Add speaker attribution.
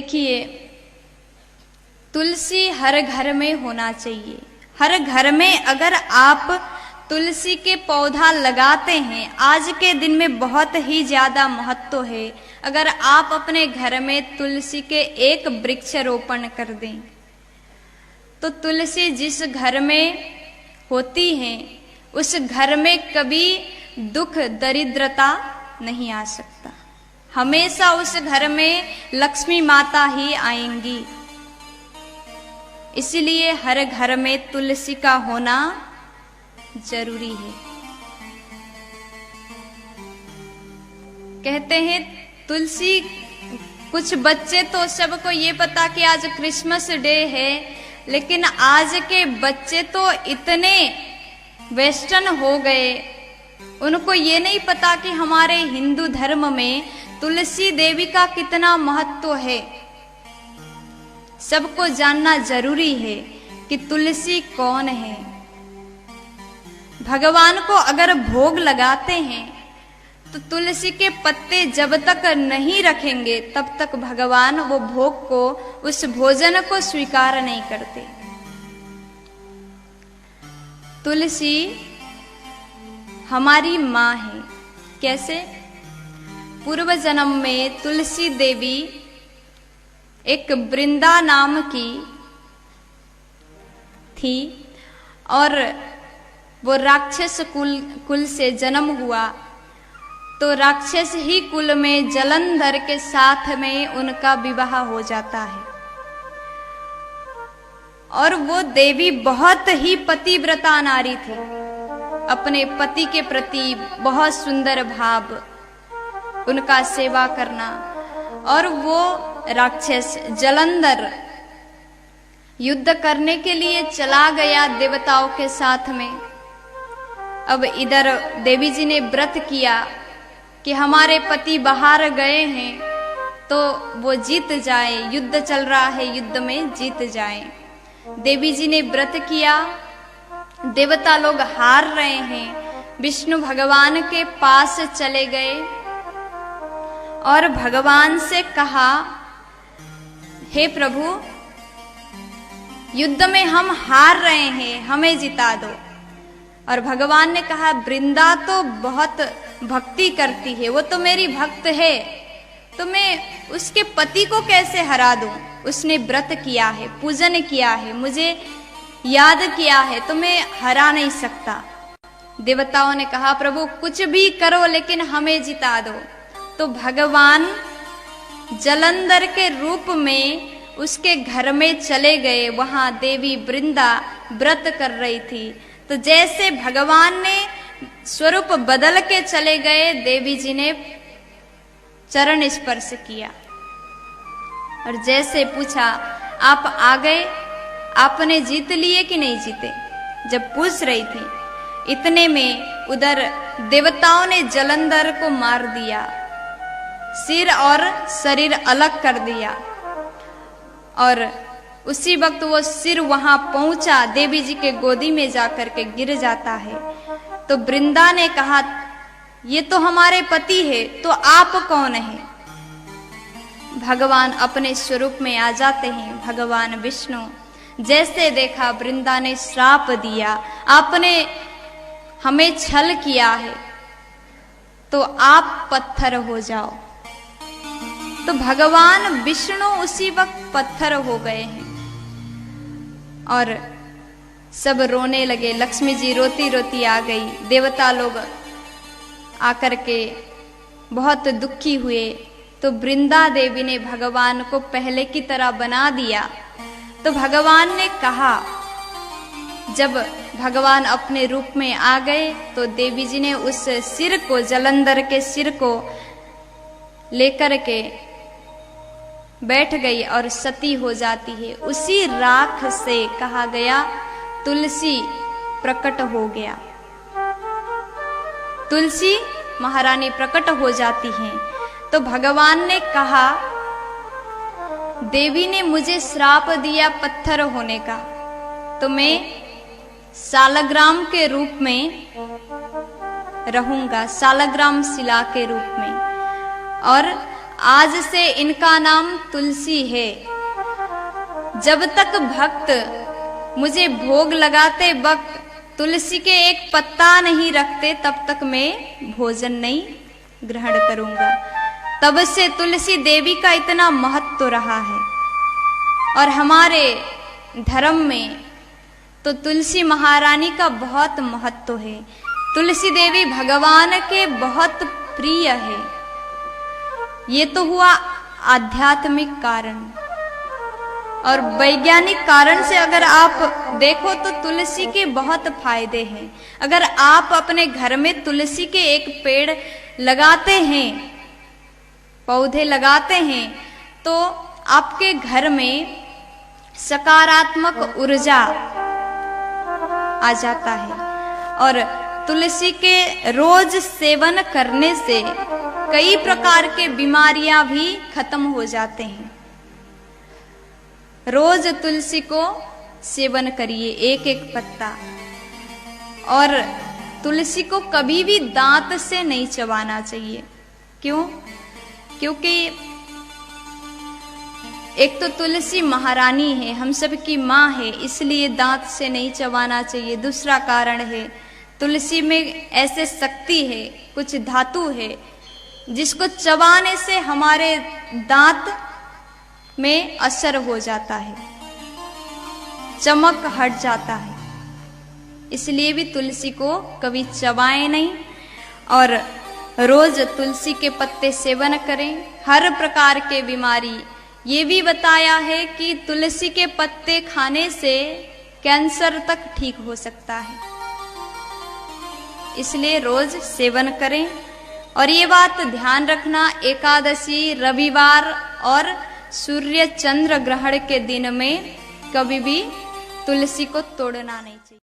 Speaker 1: देखिए, तुलसी हर घर में होना चाहिए। हर घर में अगर आप तुलसी के पौधा लगाते हैं, आज के दिन में बहुत ही ज्यादा महत्व है। अगर आप अपने घर में तुलसी के एक वृक्ष रोपण कर दें, तो तुलसी जिस घर में होती है, उस घर में कभी दुख दरिद्रता नहीं आ सकता। हमेशा उस घर में लक्ष्मी माता ही आएंगी। इसलिए हर घर में तुलसी का होना जरूरी है। कहते हैं तुलसी, कुछ बच्चे तो सबको ये पता कि आज क्रिसमस डे है, लेकिन आज के बच्चे तो इतने वेस्टर्न हो गए, उनको ये नहीं पता कि हमारे हिंदू धर्म में तुलसी देवी का कितना महत्व है। सबको जानना जरूरी है कि तुलसी कौन है। भगवान को अगर भोग लगाते हैं तो तुलसी के पत्ते जब तक नहीं रखेंगे तब तक भगवान वो भोग को, उस भोजन को स्वीकार नहीं करते। तुलसी हमारी माँ है। कैसे? पूर्व जन्म में तुलसी देवी एक वृंदा नाम की थी और वो राक्षस कुल से जन्म हुआ। तो राक्षस ही कुल में जलंधर के साथ में उनका विवाह हो जाता है। और वो देवी बहुत ही पतिव्रता नारी थी। अपने पति के प्रति बहुत सुंदर भाव, उनका सेवा करना। और वो राक्षस जलंधर युद्ध करने के लिए चला गया देवताओं के साथ में। अब इधर देवी जी ने व्रत किया कि हमारे पति बाहर गए हैं तो वो जीत जाए, युद्ध चल रहा है, युद्ध में जीत जाए। देवी जी ने व्रत किया, देवता लोग हार रहे हैं। विष्णु भगवान के पास चले गए और भगवान से कहा, हे प्रभु, युद्ध में हम हार रहे हैं, हमें जिता दो। और भगवान ने कहा, वृंदा तो बहुत भक्ति करती है, वो तो मेरी भक्त है, तो मैं उसके पति को कैसे हरा दूं? उसने व्रत किया है, पूजन किया है, मुझे याद किया है, तो मैं हरा नहीं सकता। देवताओं ने कहा, प्रभु कुछ भी करो लेकिन हमें जिता दो। तो भगवान जलंधर के रूप में उसके घर में चले गए। वहां देवी वृंदा व्रत कर रही थी। तो जैसे भगवान ने स्वरूप बदल के चले गए, देवी जी ने चरण स्पर्श किया और जैसे पूछा, आप आ गए, आपने जीत लिए कि नहीं जीते? जब पूछ रही थी, इतने में उधर देवताओं ने जलंधर को मार दिया, सिर और शरीर अलग कर दिया। और उसी वक्त वो सिर वहां पहुंचा, देवी जी के गोदी में जाकर के गिर जाता है। तो वृंदा ने कहा, ये तो हमारे पति है, तो आप कौन हैं? भगवान अपने स्वरूप में आ जाते हैं, भगवान विष्णु। जैसे देखा, वृंदा ने श्राप दिया, आपने हमें छल किया है, तो आप पत्थर हो जाओ। तो भगवान विष्णु उसी वक्त पत्थर हो गए हैं और सब रोने लगे। लक्ष्मी जी रोती रोती आ गई। देवता लोग आकर के बहुत दुखी हुए। तो वृंदा देवी ने भगवान को पहले की तरह बना दिया। तो भगवान ने कहा, जब भगवान अपने रूप में आ गए तो देवी जी ने उस सिर को, जलंधर के सिर को लेकर के बैठ गई और सती हो जाती है। उसी राख से कहा गया तुलसी प्रकट हो गया। तुलसी महारानी प्रकट हो जाती हैं। तो भगवान ने कहा, देवी ने मुझे श्राप दिया पत्थर होने का, तो मैं सालग्राम के रूप में रहूंगा, सालग्राम शिला के रूप में। और आज से इनका नाम तुलसी है। जब तक भक्त मुझे भोग लगाते वक्त तुलसी के एक पत्ता नहीं रखते तब तक मैं भोजन नहीं ग्रहण करूंगा। तब से तुलसी देवी का इतना महत्व रहा है। और हमारे धर्म में तो तुलसी महारानी का बहुत महत्व है। तुलसी देवी भगवान के बहुत प्रिय है। ये तो हुआ आध्यात्मिक कारण। और वैज्ञानिक कारण से अगर आप देखो तो तुलसी के बहुत फायदे हैं। अगर आप अपने घर में तुलसी के एक पेड़ लगाते हैं, पौधे लगाते हैं, तो आपके घर में सकारात्मक ऊर्जा आ जाता है। और तुलसी के रोज सेवन करने से कई प्रकार के बीमारियां भी खत्म हो जाते हैं। रोज तुलसी को सेवन करिए, एक एक पत्ता। और तुलसी को कभी भी दांत से नहीं चबाना चाहिए। क्यों? क्योंकि एक तो तुलसी महारानी है, हम सब की माँ है, इसलिए दांत से नहीं चबाना चाहिए। दूसरा कारण है तुलसी में ऐसे शक्ति है, कुछ धातु है जिसको चबाने से हमारे दांत में असर हो जाता है, चमक हट जाता है। इसलिए भी तुलसी को कभी चबाएं नहीं और रोज तुलसी के पत्ते सेवन करें। हर प्रकार के बीमारी, ये भी बताया है कि तुलसी के पत्ते खाने से कैंसर तक ठीक हो सकता है। इसलिए रोज सेवन करें। और ये बात ध्यान रखना, एकादशी, रविवार और सूर्य चंद्र ग्रहण के दिन में कभी भी तुलसी को तोड़ना नहीं चाहिए।